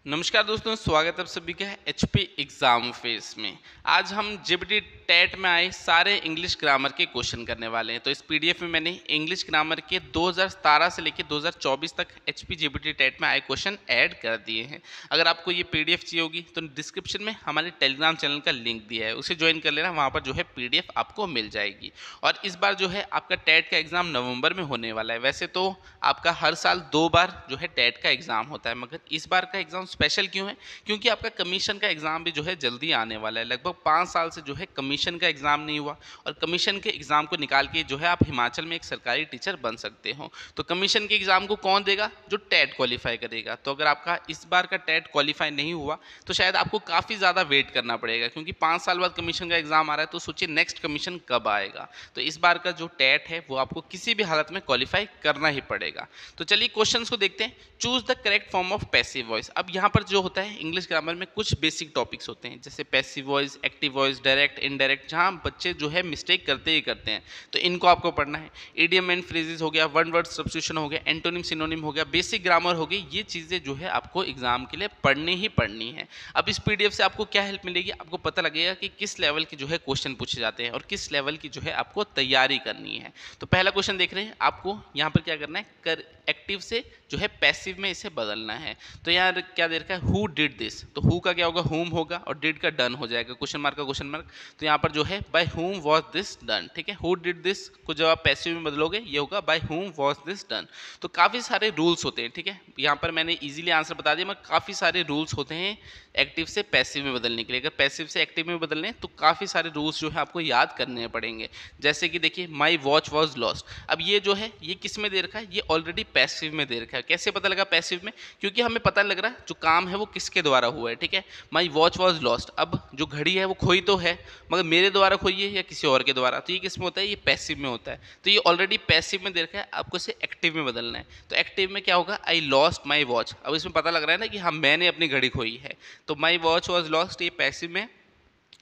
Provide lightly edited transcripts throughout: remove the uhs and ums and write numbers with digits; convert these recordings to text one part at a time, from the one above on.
नमस्कार दोस्तों, स्वागत है आप सभी का एचपी एग्जाम फेस में। आज हम जेबीटी टेट में आए सारे इंग्लिश ग्रामर के क्वेश्चन करने वाले हैं। तो इस पीडीएफ में मैंने इंग्लिश ग्रामर के 2017 से लेकर 2024 तक एचपी जेबीटी टेट में आए क्वेश्चन ऐड कर दिए हैं। अगर आपको ये पीडीएफ चाहिए होगी तो डिस्क्रिप्शन में हमारे टेलीग्राम चैनल का लिंक दिया है, उसे ज्वाइन कर लेना। वहाँ पर जो है पीडीएफ आपको मिल जाएगी। और इस बार जो है आपका टेट का एग्ज़ाम नवंबर में होने वाला है। वैसे तो आपका हर साल 2 बार जो है टेट का एग्ज़ाम होता है, मगर इस बार का एग्ज़ाम स्पेशल क्यों है? क्योंकि आपका कमीशन का एग्ज़ाम भी जो है जल्दी आने वाला है। लगभग 5 साल से जो है कमीशन का एग्ज़ाम नहीं हुआ, और कमीशन के एग्ज़ाम को निकाल के जो है आप हिमाचल में एक सरकारी टीचर बन सकते हो। तो कमीशन के एग्ज़ाम को कौन देगा? जो टेट क्वालिफाई करेगा। तो अगर आपका इस बार का टेट क्वालिफाई नहीं हुआ तो शायद आपको काफ़ी ज़्यादा वेट करना पड़ेगा, क्योंकि 5 साल बाद कमीशन का एग्ज़ाम आ रहा है। तो सोचिए नेक्स्ट कमीशन कब आएगा। तो इस बार का जो टेट है वो आपको किसी भी हालत में क्वालिफाई करना ही पड़ेगा। तो चलिए क्वेश्चंस को देखते हैं। Choose the correct form of passive voice. अब यहाँ पर जो होता है इंग्लिश ग्रामर में कुछ बेसिक टॉपिक्स होते हैं, जैसे passive voice, active voice, direct, indirect, जहाँ बच्चे जो है मिस्टेक करते ही करते हैं। तो इनको आपको पढ़ना है। इडियम एंड फ्रेजेस हो गया, वन वर्ड सब्स्टिट्यूशन हो गया, एंटोनिम सिनोनिम हो गया, बेसिक ग्रामर हो गई। ये चीज़ें जो है आपको एग्जाम के लिए पढ़नी ही पढ़नी है। अब इस पीडीएफ से आपको क्या हेल्प मिलेगी? आपको पता लगेगा कि किस लेवल के जो है क्वेश्चन पूछे जाते हैं और किस लेवल की जो है आपको तैयारी करनी है। तो पहला क्वेश्चन देख रहे हैं। आपको यहाँ पर क्या करना है, कर एक्टिव से जो है पैसिव में इसे बदलना है। तो यार क्या दे रखा है? Who did this. तो हु का क्या होगा? हुम होगा, और डिड का डन हो जाएगा, क्वेश्चन मार्क का क्वेश्चन मार्क। तो यहाँ पर जो है by whom was this done. ठीक है, हु डिड दिस को जब आप पैसिव में बदलोगे ये होगा by whom was this done. तो काफ़ी सारे रूल्स होते हैं। ठीक है, यहाँ पर मैंने इजीली आंसर बता दिया, मगर काफ़ी सारे रूल्स होते हैं एक्टिव से पैसिव में बदलने के लिए। अगर पैसिव से एक्टिव में बदलने तो काफ़ी सारे रूल्स जो है आपको याद करने पड़ेंगे। जैसे कि देखिए, माई वॉच वॉज लॉस्ट। अब ये जो है ये किस में दे रखा है? ये ऑलरेडी पैसिव में दे रखा है। कैसे पता लगा पैसिव में? क्योंकि हमें पता लग रहा है जो काम है वो किसके द्वारा हुआ है। ठीक है, माई वॉच वॉज लॉस्ट। अब जो घड़ी है वो खोई तो है, मगर मेरे द्वारा खोई है या किसी और के द्वारा। तो ये किस में होता है? ये पैसिव में होता है। तो ये ऑलरेडी पैसिव में दे रखा है, आपको इसे एक्टिव में बदलना है। तो एक्टिव में क्या होगा? I lost my watch. अब इसमें पता लग रहा है ना कि हाँ मैंने अपनी घड़ी खोई है। तो माई वॉच वॉज लॉस्ट ये पैसिव में।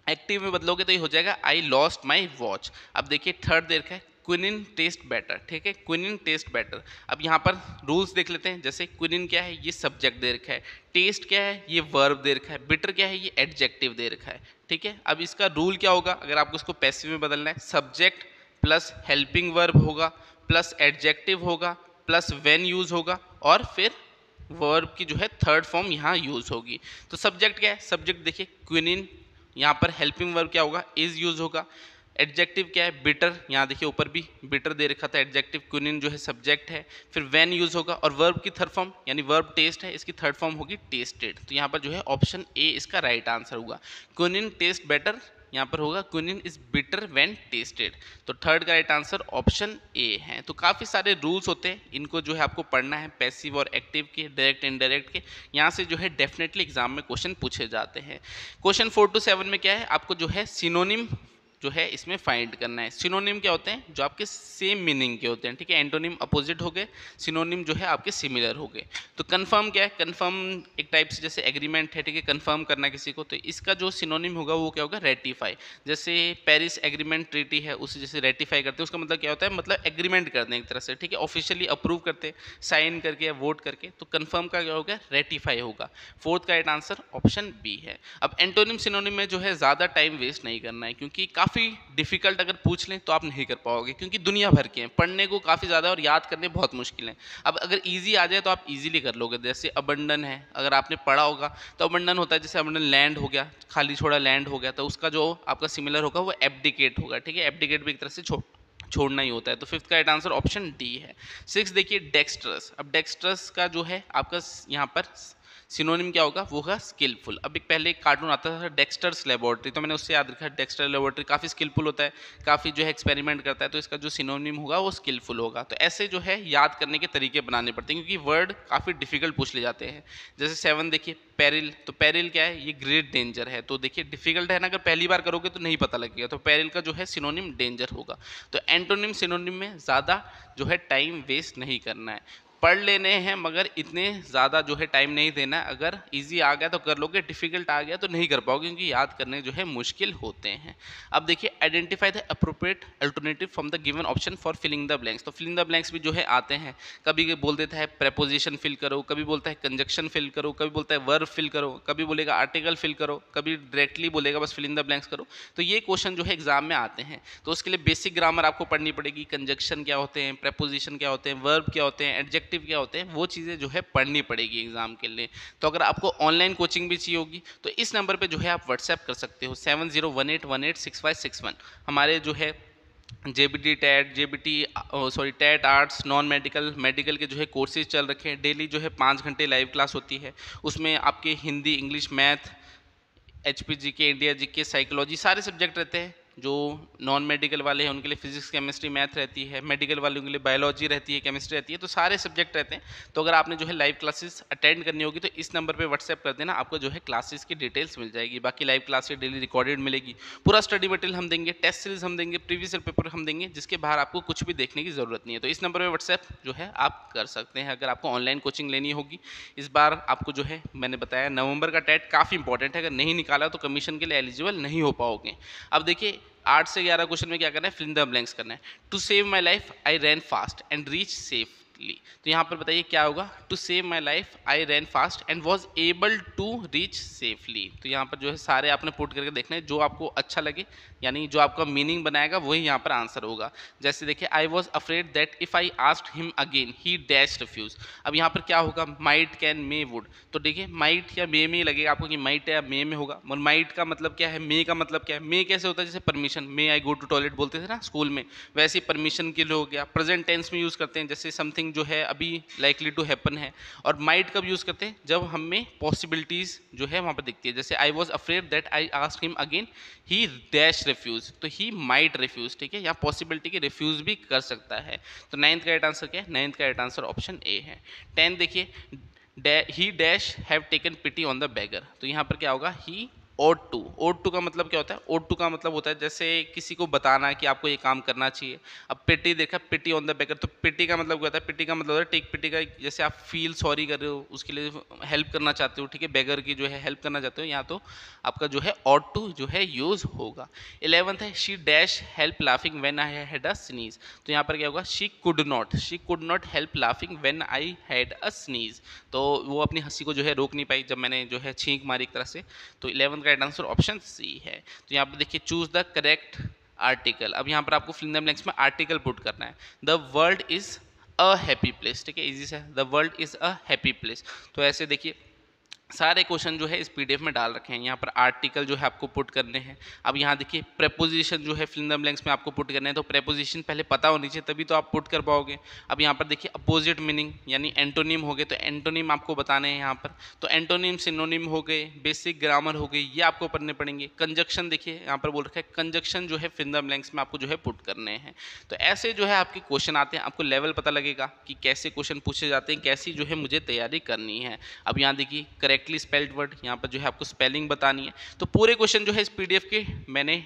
एक्टिव में बदलोगे तो ये हो जाएगा आई लॉस्ट माई वॉच। अब देखिए थर्ड दे रखा है, क्विनिन टेस्ट बेटर। ठीक है, क्विनिन टेस्ट बेटर। अब यहाँ पर रूल्स देख लेते हैं। जैसे क्विनिन क्या है? ये सब्जेक्ट दे रखा है। टेस्ट क्या है? ये वर्ब दे रखा है। बिटर क्या है? ये एडजेक्टिव दे रखा है। ठीक है, अब इसका रूल क्या होगा अगर आपको इसको पैसिव में बदलना है? सब्जेक्ट प्लस हेल्पिंग वर्ब होगा, प्लस एडजेक्टिव होगा, प्लस व्हेन यूज होगा, और फिर वर्ब की जो है थर्ड फॉर्म यहाँ यूज होगी। तो सब्जेक्ट क्या है? सब्जेक्ट देखिए क्विनिन। यहाँ पर हेल्पिंग वर्ब क्या होगा? इज यूज होगा। एडजेक्टिव क्या है? बिटर। यहाँ देखिए ऊपर भी बिटर दे रखा था एडजेक्टिव। क्विनिन जो है सब्जेक्ट है। फिर व्हेन यूज होगा, और वर्ब की थर्ड फॉर्म यानी वर्ब टेस्ट है, इसकी थर्ड फॉर्म होगी टेस्टेड। तो यहाँ पर जो है ऑप्शन ए इसका राइट आंसर होगा। क्विनिन टेस्ट बेटर यहाँ पर होगा quinine is bitter when tested. तो थर्ड का राइट आंसर ऑप्शन ए है। तो काफ़ी सारे रूल्स होते हैं, इनको जो है आपको पढ़ना है, पैसिव और एक्टिव के, डायरेक्ट इनडायरेक्ट के। यहाँ से जो है डेफिनेटली एग्जाम में क्वेश्चन पूछे जाते हैं। क्वेश्चन 4 to 7 में क्या है? आपको जो है सिनोनिम जो है इसमें फाइंड करना है। सिनोनिम क्या होते हैं? जो आपके सेम मीनिंग के होते हैं। ठीक है, एंटोनिम अपोजिट हो गए, सिनोनिम जो है आपके सिमिलर हो गए। तो कंफर्म क्या है? कंफर्म एक टाइप से जैसे एग्रीमेंट है। ठीक है, कंफर्म करना किसी को, तो इसका जो सिनोनिम होगा वो क्या होगा? रेटिफाई। जैसे पेरिस एग्रीमेंट ट्रीटी है, उसे जैसे रेटिफाई करते हैं, उसका मतलब क्या होता है? मतलब एग्रीमेंट करते हैं एक तरह से। ठीक है, ऑफिशियली अप्रूव करते हैं साइन करके या वोट करके। तो कंफर्म का क्या होगा? रेटिफाई होगा। फोर्थ का राइट आंसर ऑप्शन बी है। अब एंटोनिम सिनोनिम में जो है ज़्यादा टाइम वेस्ट नहीं करना है, क्योंकि काफ़ी डिफिकल्ट अगर पूछ लें तो आप नहीं कर पाओगे, क्योंकि दुनिया भर के हैं, पढ़ने को काफ़ी ज़्यादा और याद करने बहुत मुश्किल है। अब अगर इजी आ जाए तो आप इजीली कर लोगे। जैसे अबंडन है, अगर आपने पढ़ा होगा तो अबंडन होता है, जैसे अबंडन लैंड हो गया, खाली छोड़ा लैंड हो गया, तो उसका जो आपका सिमिलर होगा वो एब्डिकेट होगा। ठीक है, एब्डिकेट भी एक तरह से छोड़ना ही होता है। तो फिफ्थ का राइट आंसर ऑप्शन डी है। सिक्स देखिए डेक्स्ट्रस। अब डेक्स्ट्रस का जो है आपका यहाँ पर सिनोनिम क्या होगा? वो होगा स्किलफुल। अब एक पहले एक कार्टून आता था डेक्स्टर्स लेबोरेटरी, तो मैंने उससे याद रखा डेक्स्टर लेबोरेटरी काफ़ी स्किलफुल होता है, काफ़ी जो है एक्सपेरिमेंट करता है। तो इसका जो सिनोनिम होगा वो स्किलफुल होगा। तो ऐसे जो है याद करने के तरीके बनाने पड़ते हैं, क्योंकि वर्ड काफ़ी डिफिकल्ट पूछ ले जाते हैं। जैसे 7 देखिए पेरिल। तो पेरिल क्या है? ये ग्रेट डेंजर है। तो देखिए डिफिकल्ट है ना, अगर पहली बार करोगे तो नहीं पता लगेगा। तो पेरिल का जो है सिनोनिम डेंजर होगा। तो एंटोनिम सिनोनिम में ज़्यादा जो है टाइम वेस्ट नहीं करना है। पढ़ लेने हैं मगर इतने ज़्यादा जो है टाइम नहीं देना है। अगर इजी आ गया तो कर लोगे, डिफ़िकल्ट आ गया तो नहीं कर पाओगे क्योंकि याद करने जो है मुश्किल होते हैं। अब देखिए identify the appropriate alternative from the given option for filling the blanks. तो फिलिंग द ब्लैंक्स भी जो है आते हैं, कभी बोल देता है प्रेपोजिशन फिल करो, कभी बोलता है कंजक्शन फिल करो, कभी बोलता है वर्ब फिल करो, कभी बोलेगा आर्टिकल फिल करो, कभी डायरेक्टली बोलेगा बस फिलिंग द ब्लैंक्स करो। तो ये क्वेश्चन जो है एग्जाम में आते हैं। तो उसके लिए बेसिक ग्रामर आपको पढ़नी पड़ेगी, कंजक्शन क्या होते हैं, प्रेपोजिशन क्या होते हैं, वर्ब क्या होते हैं, एडजेक्टिव क्या होते हैं, वो चीज़ें जो है पढ़नी पड़ेगी एग्जाम के लिए। तो अगर आपको ऑनलाइन कोचिंग भी चाहिए होगी तो इस नंबर पे जो है आप व्हाट्सएप कर सकते हो 7018186561। हमारे जो है JBT TET TET arts non medical medical के जो है कोर्सेज चल रखे हैं। डेली जो है 5 घंटे लाइव क्लास होती है, उसमें आपके Hindi, English, math, HP GK, India GK, psychology सारे सब्जेक्ट रहते हैं। जो नॉन मेडिकल वाले हैं उनके लिए फिजिक्स, केमिस्ट्री, मैथ रहती है, मेडिकल वालों के लिए बायोलॉजी रहती है, केमिस्ट्री रहती है, तो सारे सब्जेक्ट रहते हैं। तो अगर आपने जो है लाइव क्लासेस अटेंड करनी होगी तो इस नंबर पे व्हाट्सएप कर देना, आपको जो है क्लासेस की डिटेल्स मिल जाएगी। बाकी लाइव क्लासेस डेली रिकॉर्डेड मिलेगी, पूरा स्टडी मटेरियल हम देंगे, टेस्ट सीरीज हम देंगे, प्रीवियस ईयर पेपर हम देंगे, जिसके बाहर आपको कुछ भी देखने की ज़रूरत नहीं है। तो इस नंबर पर व्हाट्सएप जो है आप कर सकते हैं अगर आपको ऑनलाइन कोचिंग लेनी होगी। इस बार आपको जो है मैंने बताया नवंबर का टेट काफ़ी इंपॉर्टेंट है, अगर नहीं निकाला तो कमीशन के लिए एलिजिबल नहीं हो पाओगे। अब देखिए 8 से 11 क्वेश्चन में क्या करना है, फिल इन द ब्लैंक्स करना है। To save my life I ran fast and reach safely. तो यहाँ पर बताइए क्या होगा, to save my life I ran fast and was able to reach safely. तो यहाँ पर जो है सारे आपने पुट करके देखना है, जो आपको अच्छा लगे यानी जो आपका मीनिंग बनाएगा वही यहाँ पर आंसर होगा। जैसे देखिए I was afraid that if I asked him again he dash refuse. अब यहाँ पर क्या होगा, माइट, कैन, मे, वुड। तो देखिए माइट या मे में लगेगा आपको कि माइट या मे में होगा। और माइट का मतलब क्या है, मे का मतलब क्या है, मे कैसे होता है, जैसे permission, may I go to toilet बोलते थे ना स्कूल में, वैसे परमिशन के लिए हो गया। प्रेजेंट टेंस में यूज़ करते हैं जैसे समथिंग जो है अभी लाइकली टू हैपन है। और माइट कब यूज़ करते हैं, जब हमें पॉसिबिलिटीज़ जो है वहाँ पर दिखती है। जैसे I was afraid that I asked him again he dash refuse, तो ही माइट रिफ्यूज। ठीक है, यहाँ पॉसिबिलिटी की रिफ्यूज भी कर सकता है। तो 9th का राइट आंसर क्या है, 9th का राइट आंसर ऑप्शन ए है। 10 देखिए he dash have taken pity on the beggar. तो यहाँ पर क्या होगा, ही ओड टू का मतलब क्या होता है, ओड टू का मतलब होता है जैसे किसी को बताना है कि आपको ये काम करना चाहिए। अब पिटी देखा, पिटी ऑन द बेगर, तो पिटी का मतलब क्या होता है, पिटी का मतलब होता है टेक पिटी का, जैसे आप फील सॉरी कर रहे हो, उसके लिए हेल्प करना चाहते हो। ठीक है, बेगर की जो है हेल्प करना चाहते हो, यहाँ तो आपका जो है ऑड टू जो है यूज होगा। 11th है she dash help laughing when I had a sneeze. तो यहाँ पर क्या होगा, she could not help laughing when I had a sneeze. तो वो अपनी हंसी को जो है रोक नहीं पाई जब मैंने जो है छींक मारी एक तरह से। तो 11th का राइट आंसर ऑप्शन सी है। तो यहाँ पर देखिए चूज द करेक्ट आर्टिकल। अब यहाँ पर आपको फिल इन द ब्लैंक्स में आर्टिकल पुट करना है। The world is a happy place. ठीक है, इजी से, the world is a happy place. तो ऐसे देखिए सारे क्वेश्चन जो है इस पीडीएफ में डाल रखे हैं। यहाँ पर आर्टिकल जो है आपको पुट करने हैं। अब यहाँ देखिए प्रेपोजिशन जो है फिल इन द ब्लैंक्स में आपको पुट करने हैं, तो प्रेपोजिशन पहले पता होनी चाहिए तभी तो आप पुट कर पाओगे। अब यहाँ पर देखिए अपोजिट मीनिंग यानी एंटोनिम हो गए, तो एंटोनिम आपको बताने हैं यहाँ पर। तो एंटोनिम, सिनोनिम हो गए, बेसिक ग्रामर हो गई, ये आपको पढ़ने पड़ेंगे। कंजक्शन देखिए यहाँ पर बोल रखा है, कंजक्शन जो है फिल इन द ब्लैंक्स में आपको जो है पुट करने हैं। तो ऐसे जो है आपके क्वेश्चन आते हैं, आपको लेवल पता लगेगा कि कैसे क्वेश्चन पूछे जाते हैं, कैसी जो है मुझे तैयारी करनी है। अब यहाँ देखिए करेक्टली स्पेल्ड वर्ड, यहाँ पर जो है आपको स्पेलिंग बतानी है। तो पूरे क्वेश्चन जो है इस पीडीएफ के मैंने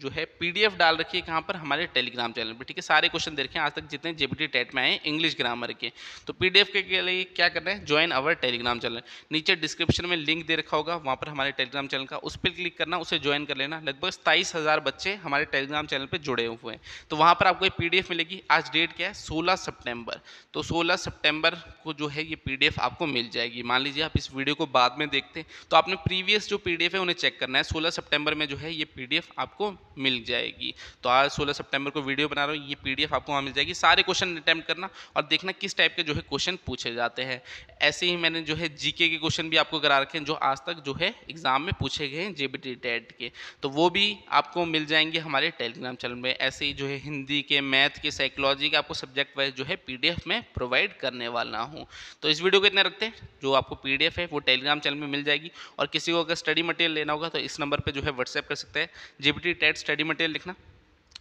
जो है पीडीएफ डाल रखी है कहाँ पर, हमारे टेलीग्राम चैनल पर। ठीक है, सारे क्वेश्चन दे रखे हैं आज तक जितने जेबीटी टेट में आए इंग्लिश ग्रामर के। तो पीडीएफ के लिए क्या करना है, ज्वाइन अवर टेलीग्राम चैनल। नीचे डिस्क्रिप्शन में लिंक दे रखा होगा, वहाँ पर हमारे टेलीग्राम चैनल का, उस पर क्लिक करना, उसे ज्वाइन कर लेना। लगभग 27,000 बच्चे हमारे टेलीग्राम चैनल पर जुड़े हुए हैं। तो वहाँ पर आपको एक पीडीएफ मिलेगी। आज डेट क्या है, 16 सितंबर। तो 16 सितंबर को जो है ये पीडीएफ आपको मिल जाएगी। मान लीजिए आप इस वीडियो को बाद में देखते हैं तो आपने प्रीवियस जो पीडीएफ है उन्हें चेक करना है। 16 सितंबर में जो है ये पीडीएफ आपको मिल जाएगी। तो आज 16 सितंबर को वीडियो बना रहा हूँ, ये पीडीएफ आपको वहाँ मिल जाएगी। सारे क्वेश्चन अटेम्प्ट करना और देखना किस टाइप के जो है क्वेश्चन पूछे जाते हैं। ऐसे ही मैंने जो है जीके के क्वेश्चन भी आपको करा रखे हैं जो आज तक जो है एग्जाम में पूछे गए हैं जेबीटी टेट के, तो वो भी आपको मिल जाएंगे हमारे टेलीग्राम चैनल में। ऐसे ही जो है हिंदी के, मैथ के, साइकोलॉजी के आपको सब्जेक्ट वाइज जो है पीडीएफ में प्रोवाइड करने वाला हूँ। तो इस वीडियो को इतना रखते हैं, जो आपको पीडीएफ है वो टेलीग्राम चैनल में मिल जाएगी। और किसी को अगर स्टडी मटेरियल लेना होगा तो इस नंबर पर जो है व्हाट्सएप कर सकते हैं। जेबीटी टेट स्टडी मटेरियल लिखना,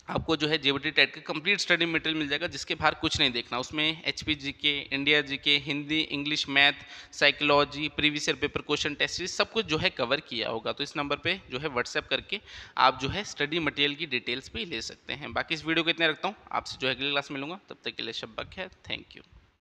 आपको जो है जेबीटी टेट का कंप्लीट स्टडी मटेरियल मिल जाएगा, जिसके बाहर कुछ नहीं देखना। उसमें HP GK, India GK, Hindi, English, math, psychology, previous year paper question, test series सब कुछ जो है कवर किया होगा। तो इस नंबर पे जो है व्हाट्सएप करके आप जो है स्टडी मटेरियल की डिटेल्स भी ले सकते हैं। बाकी इस वीडियो को इतने रखता हूँ, आपसे जो है अगली क्लास मिलूंगा, तब तक के लिए शब्बा खैर, थैंक यू।